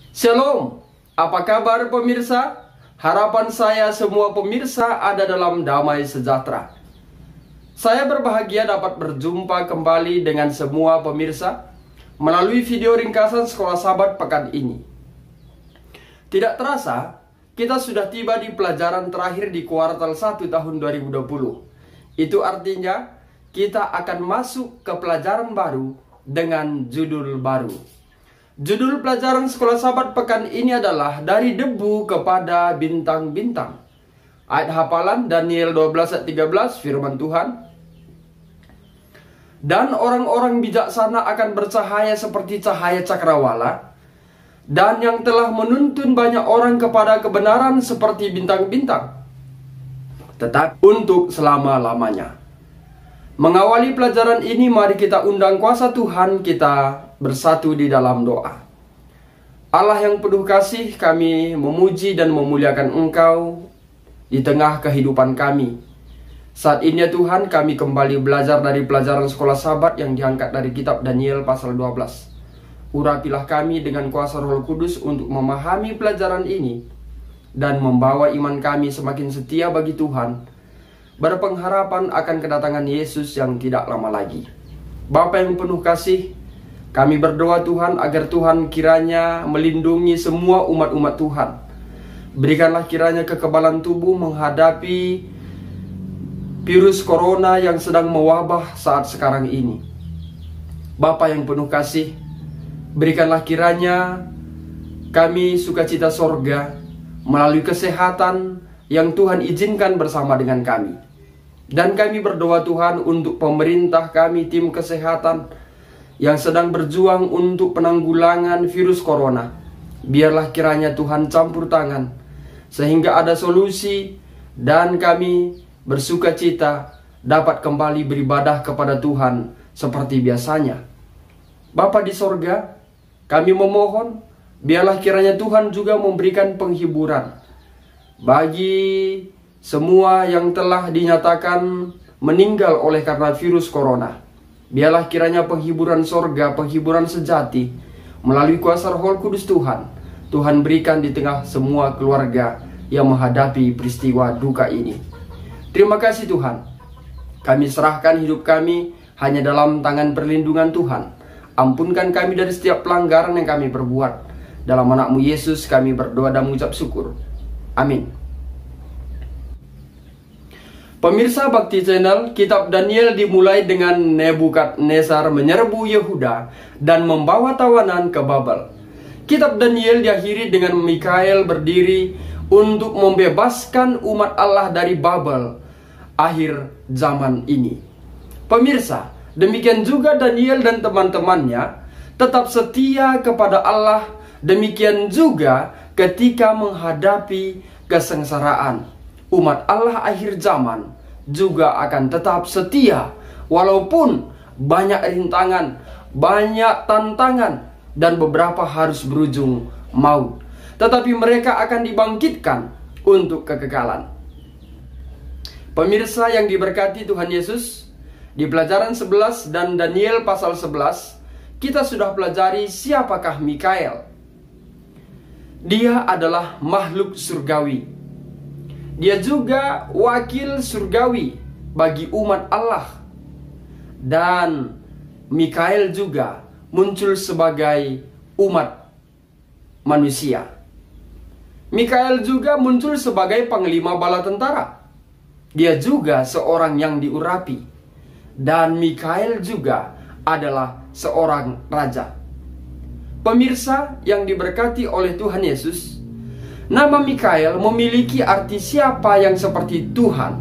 Shalom, apa kabar pemirsa? Harapan saya semua pemirsa ada dalam damai sejahtera. Saya berbahagia dapat berjumpa kembali dengan semua pemirsa melalui video ringkasan Sekolah Sabat pekan ini. Tidak terasa, kita sudah tiba di pelajaran terakhir di kuartal 1 tahun 2020. Itu artinya kita akan masuk ke pelajaran baru dengan judul baru. Judul pelajaran Sekolah Sabat pekan ini adalah Dari Debu kepada Bintang-Bintang. Ayat hafalan Daniel 12 ayat 13 firman Tuhan. Dan orang-orang bijaksana akan bercahaya seperti cahaya cakrawala, dan yang telah menuntun banyak orang kepada kebenaran seperti bintang-bintang, tetap untuk selama-lamanya. Mengawali pelajaran ini, mari kita undang kuasa Tuhan kita bersatu di dalam doa. Allah yang penuh kasih, kami memuji dan memuliakan Engkau di tengah kehidupan kami. Saat ini ya Tuhan, kami kembali belajar dari pelajaran Sekolah Sabat yang diangkat dari kitab Daniel pasal 12. Urapilah kami dengan kuasa Roh Kudus untuk memahami pelajaran ini dan membawa iman kami semakin setia bagi Tuhan, berpengharapan akan kedatangan Yesus yang tidak lama lagi. Bapa yang penuh kasih, kami berdoa Tuhan agar Tuhan kiranya melindungi semua umat-umat Tuhan. Berikanlah kiranya kekebalan tubuh menghadapi virus corona yang sedang mewabah saat sekarang ini. Bapa yang penuh kasih, berikanlah kiranya kami sukacita sorga melalui kesehatan yang Tuhan izinkan bersama dengan kami. Dan kami berdoa Tuhan untuk pemerintah kami, tim kesehatan yang sedang berjuang untuk penanggulangan virus corona. Biarlah kiranya Tuhan campur tangan sehingga ada solusi dan kami bersukacita dapat kembali beribadah kepada Tuhan seperti biasanya. Bapa di sorga, kami memohon biarlah kiranya Tuhan juga memberikan penghiburan bagi semua yang telah dinyatakan meninggal oleh karena virus corona. Biarlah kiranya penghiburan sorga, penghiburan sejati melalui kuasa Roh Kudus Tuhan berikan di tengah semua keluarga yang menghadapi peristiwa duka ini. Terima kasih Tuhan. Kami serahkan hidup kami hanya dalam tangan perlindungan Tuhan. Ampunkan kami dari setiap pelanggaran yang kami perbuat. Dalam nama-Mu Yesus kami berdoa dan mengucap syukur. Amin. Pemirsa Bakti Channel, kitab Daniel dimulai dengan Nebukadnezar menyerbu Yehuda dan membawa tawanan ke Babel. Kitab Daniel diakhiri dengan Mikael berdiri untuk membebaskan umat Allah dari Babel akhir zaman ini. Pemirsa, demikian juga Daniel dan teman-temannya tetap setia kepada Allah. Demikian juga ketika menghadapi kesengsaraan. Umat Allah akhir zaman juga akan tetap setia walaupun banyak rintangan, banyak tantangan, dan beberapa harus berujung maut. Tetapi mereka akan dibangkitkan untuk kekekalan. Pemirsa yang diberkati Tuhan Yesus, di pelajaran 11 dan Daniel pasal 11, kita sudah pelajari siapakah Mikael. Dia adalah makhluk surgawi. Dia juga wakil surgawi bagi umat Allah. Dan Mikael juga muncul sebagai umat manusia. Mikael juga muncul sebagai panglima bala tentara. Dia juga seorang yang diurapi. Dan Mikael juga adalah seorang raja. Pemirsa yang diberkati oleh Tuhan Yesus, nama Mikael memiliki arti siapa yang seperti Tuhan.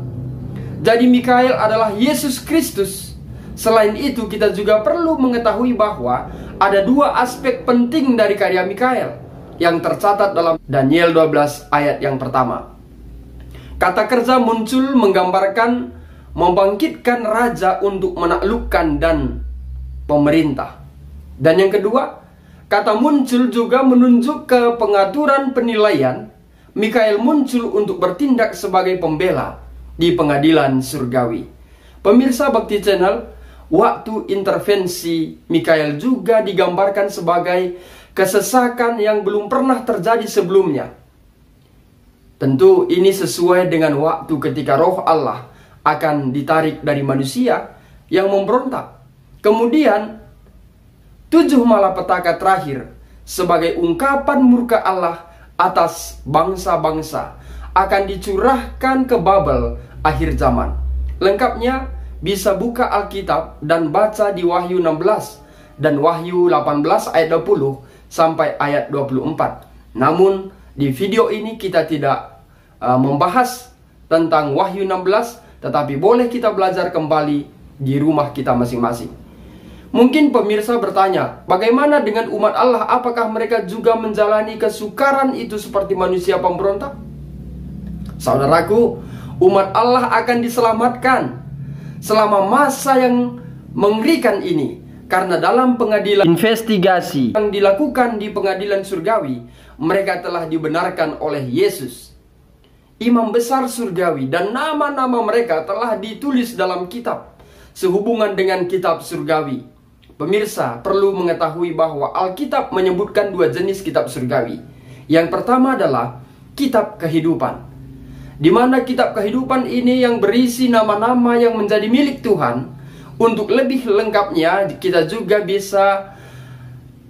Jadi Mikael adalah Yesus Kristus. Selain itu kita juga perlu mengetahui bahwa ada dua aspek penting dari karya Mikael yang tercatat dalam Daniel 12 ayat yang pertama. Kata kerja muncul menggambarkan membangkitkan raja untuk menaklukkan dan pemerintah. Dan yang kedua, kata muncul juga menunjuk ke pengaturan penilaian. Mikael muncul untuk bertindak sebagai pembela di pengadilan surgawi. Pemirsa Bakti Channel, waktu intervensi Mikael juga digambarkan sebagai kesesakan yang belum pernah terjadi sebelumnya. Tentu ini sesuai dengan waktu ketika Roh Allah akan ditarik dari manusia yang memberontak. Kemudian 7 malapetaka terakhir sebagai ungkapan murka Allah atas bangsa-bangsa akan dicurahkan ke Babel akhir zaman. Lengkapnya bisa buka Alkitab dan baca di Wahyu 16 dan Wahyu 18 ayat 20 sampai ayat 24. Namun di video ini kita tidak membahas tentang Wahyu 16, tetapi boleh kita belajar kembali di rumah kita masing-masing. Mungkin pemirsa bertanya, bagaimana dengan umat Allah? Apakah mereka juga menjalani kesukaran itu seperti manusia pemberontak? Saudaraku, umat Allah akan diselamatkan selama masa yang mengerikan ini. Karena dalam pengadilan investigasi yang dilakukan di pengadilan surgawi, mereka telah dibenarkan oleh Yesus, Imam Besar Surgawi, dan nama-nama mereka telah ditulis dalam kitab sehubungan dengan kitab surgawi. Pemirsa perlu mengetahui bahwa Alkitab menyebutkan 2 jenis kitab surgawi. Yang pertama adalah kitab kehidupan, di mana kitab kehidupan ini yang berisi nama-nama yang menjadi milik Tuhan. Untuk lebih lengkapnya, kita juga bisa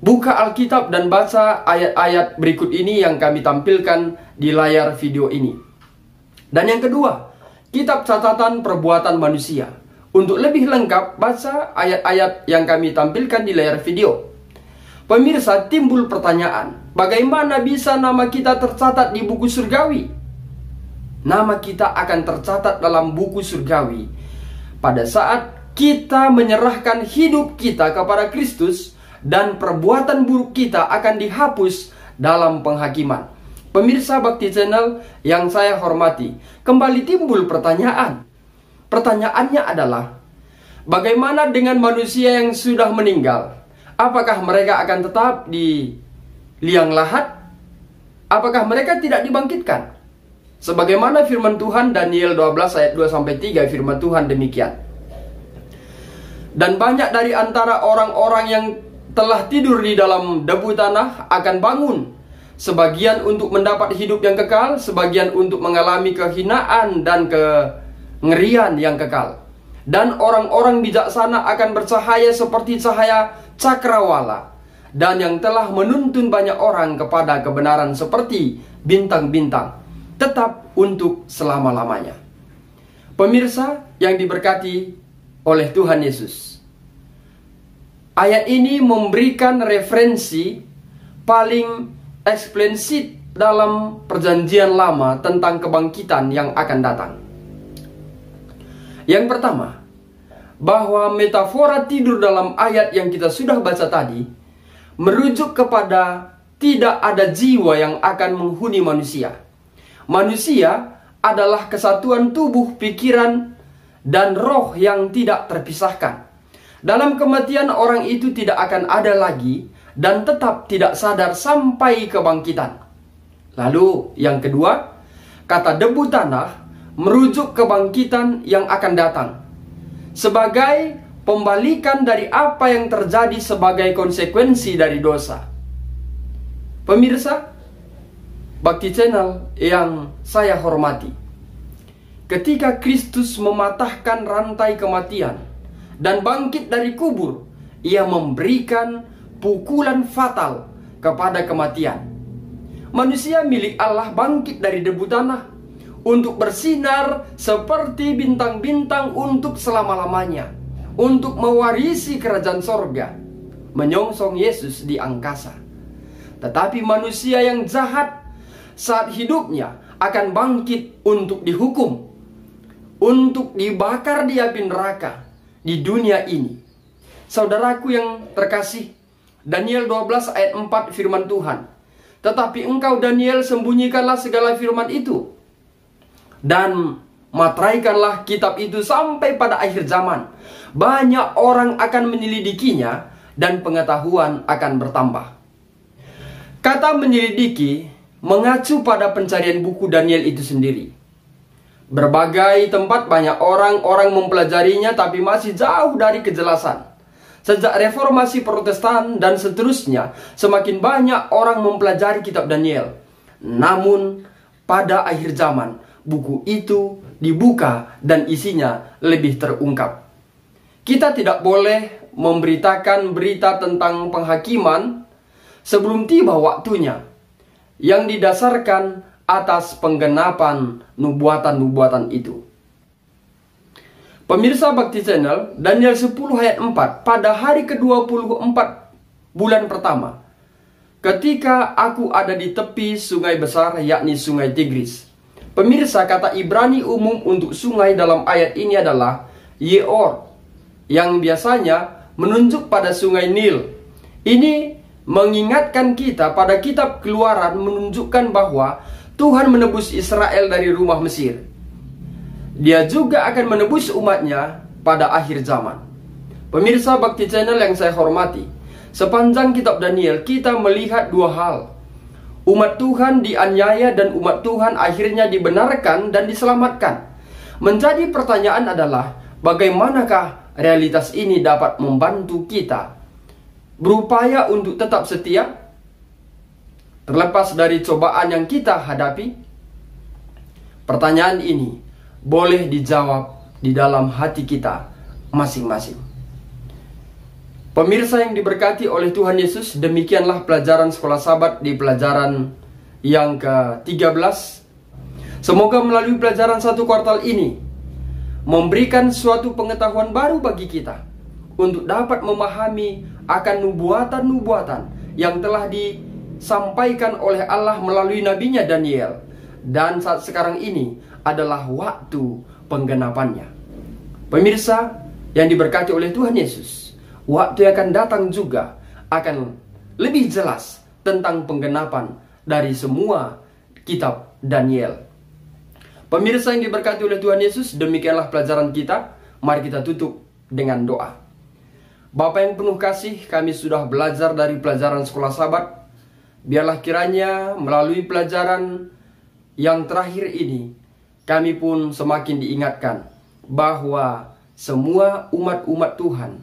buka Alkitab dan baca ayat-ayat berikut ini yang kami tampilkan di layar video ini. Dan yang kedua, kitab catatan perbuatan manusia. Untuk lebih lengkap, baca ayat-ayat yang kami tampilkan di layar video. Pemirsa, timbul pertanyaan, bagaimana bisa nama kita tercatat di buku surgawi? Nama kita akan tercatat dalam buku surgawi pada saat kita menyerahkan hidup kita kepada Kristus, dan perbuatan buruk kita akan dihapus dalam penghakiman. Pemirsa Bakti Channel yang saya hormati, kembali timbul pertanyaan. Pertanyaannya adalah, bagaimana dengan manusia yang sudah meninggal? Apakah mereka akan tetap di liang lahat? Apakah mereka tidak dibangkitkan? Sebagaimana firman Tuhan Daniel 12 ayat 2-3, firman Tuhan demikian. Dan banyak dari antara orang-orang yang telah tidur di dalam debu tanah akan bangun, sebagian untuk mendapat hidup yang kekal, sebagian untuk mengalami kehinaan dan kengerian yang kekal. Dan orang-orang bijaksana akan bercahaya seperti cahaya cakrawala, dan yang telah menuntun banyak orang kepada kebenaran seperti bintang-bintang, tetap untuk selama-lamanya. Pemirsa yang diberkati oleh Tuhan Yesus, ayat ini memberikan referensi paling eksplisit dalam perjanjian lama tentang kebangkitan yang akan datang. Yang pertama, bahwa metafora tidur dalam ayat yang kita sudah baca tadi merujuk kepada tidak ada jiwa yang akan menghuni manusia. Manusia adalah kesatuan tubuh, pikiran, dan roh yang tidak terpisahkan. Dalam kematian orang itu tidak akan ada lagi dan tetap tidak sadar sampai kebangkitan. Lalu yang kedua, kata debu tanah merujuk kebangkitan yang akan datang sebagai pembalikan dari apa yang terjadi sebagai konsekuensi dari dosa. Pemirsa Bakti Channel yang saya hormati, ketika Kristus mematahkan rantai kematian dan bangkit dari kubur, Ia memberikan pukulan fatal kepada kematian. Manusia milik Allah bangkit dari debu tanah untuk bersinar seperti bintang-bintang untuk selama-lamanya, untuk mewarisi kerajaan sorga, menyongsong Yesus di angkasa. Tetapi manusia yang jahat saat hidupnya akan bangkit untuk dihukum, untuk dibakar di api neraka di dunia ini. Saudaraku yang terkasih, Daniel 12 ayat 4 firman Tuhan, tetapi engkau Daniel sembunyikanlah segala firman itu dan materaikanlah kitab itu sampai pada akhir zaman. Banyak orang akan menyelidikinya dan pengetahuan akan bertambah. Kata menyelidiki mengacu pada pencarian buku Daniel itu sendiri. Berbagai tempat banyak orang-orang mempelajarinya tapi masih jauh dari kejelasan. Sejak reformasi Protestan dan seterusnya, semakin banyak orang mempelajari kitab Daniel. Namun, pada akhir zaman, buku itu dibuka dan isinya lebih terungkap. Kita tidak boleh memberitakan berita tentang penghakiman sebelum tiba waktunya, yang didasarkan atas penggenapan nubuatan-nubuatan itu. Pemirsa Bakti Channel, Daniel 10 ayat 4, pada hari ke-24 bulan pertama, ketika aku ada di tepi sungai besar, yakni sungai Tigris. Pemirsa, kata Ibrani umum untuk sungai dalam ayat ini adalah Yeor, yang biasanya menunjuk pada sungai Nil. Ini mengingatkan kita pada kitab Keluaran menunjukkan bahwa Tuhan menebus Israel dari rumah Mesir. Dia juga akan menebus umatnya pada akhir zaman. Pemirsa Bakti Channel yang saya hormati, sepanjang kitab Daniel kita melihat dua hal. Umat Tuhan dianiaya dan umat Tuhan akhirnya dibenarkan dan diselamatkan. Menjadi pertanyaan adalah, bagaimanakah realitas ini dapat membantu kita berupaya untuk tetap setia terlepas dari cobaan yang kita hadapi? Pertanyaan ini boleh dijawab di dalam hati kita masing-masing. Pemirsa yang diberkati oleh Tuhan Yesus, demikianlah pelajaran Sekolah Sabat di pelajaran yang ke-13. Semoga melalui pelajaran satu kuartal ini memberikan suatu pengetahuan baru bagi kita untuk dapat memahami akan nubuatan-nubuatan yang telah disampaikan oleh Allah melalui nabinya Daniel. Dan saat sekarang ini adalah waktu penggenapannya. Pemirsa yang diberkati oleh Tuhan Yesus, waktu yang akan datang juga akan lebih jelas tentang penggenapan dari semua kitab Daniel. Pemirsa yang diberkati oleh Tuhan Yesus, demikianlah pelajaran kita. Mari kita tutup dengan doa. Bapa yang penuh kasih, kami sudah belajar dari pelajaran Sekolah Sabat. Biarlah kiranya melalui pelajaran yang terakhir ini, kami pun semakin diingatkan bahwa semua umat-umat Tuhan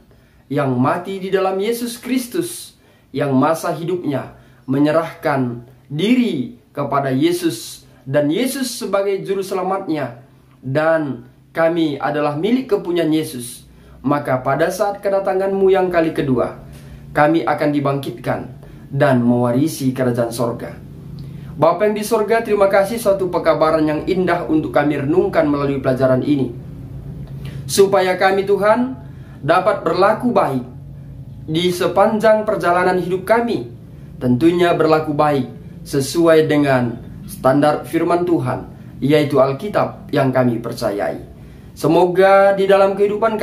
yang mati di dalam Yesus Kristus, yang masa hidupnya menyerahkan diri kepada Yesus dan Yesus sebagai juru selamatnya, dan kami adalah milik kepunyaan Yesus, maka pada saat kedatanganmu yang kali kedua, kami akan dibangkitkan dan mewarisi kerajaan sorga. Bapa yang di sorga, terima kasih suatu pekabaran yang indah untuk kami renungkan melalui pelajaran ini, supaya kami Tuhan dapat berlaku baik di sepanjang perjalanan hidup kami. Tentunya berlaku baik sesuai dengan standar firman Tuhan, yaitu Alkitab yang kami percayai. Semoga di dalam kehidupan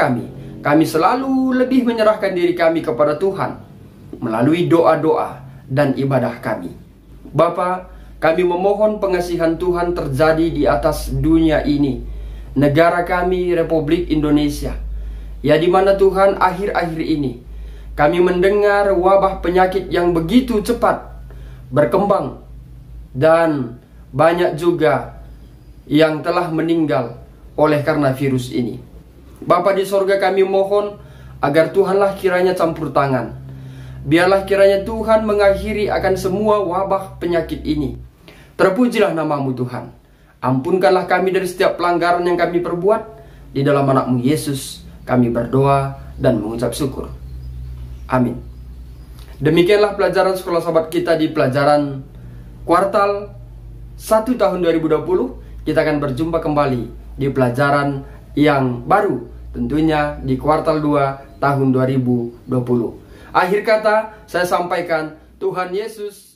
kami selalu lebih menyerahkan diri kami kepada Tuhan melalui doa-doa dan ibadah kami. Bapa, kami memohon pengasihan Tuhan terjadi di atas dunia ini, negara kami Republik Indonesia, ya, di mana Tuhan akhir-akhir ini kami mendengar wabah penyakit yang begitu cepat berkembang, dan banyak juga yang telah meninggal oleh karena virus ini. Bapa di sorga, kami mohon agar Tuhanlah kiranya campur tangan. Biarlah kiranya Tuhan mengakhiri akan semua wabah penyakit ini. Terpujilah namamu Tuhan. Ampunkanlah kami dari setiap pelanggaran yang kami perbuat. Di dalam anakmu Yesus kami berdoa dan mengucap syukur. Amin. Demikianlah pelajaran Sekolah Sabat kita di pelajaran kuartal 1 tahun 2020. Kita akan berjumpa kembali di pelajaran yang baru, tentunya di kuartal 2 tahun 2020. Akhir kata saya sampaikan, Tuhan Yesus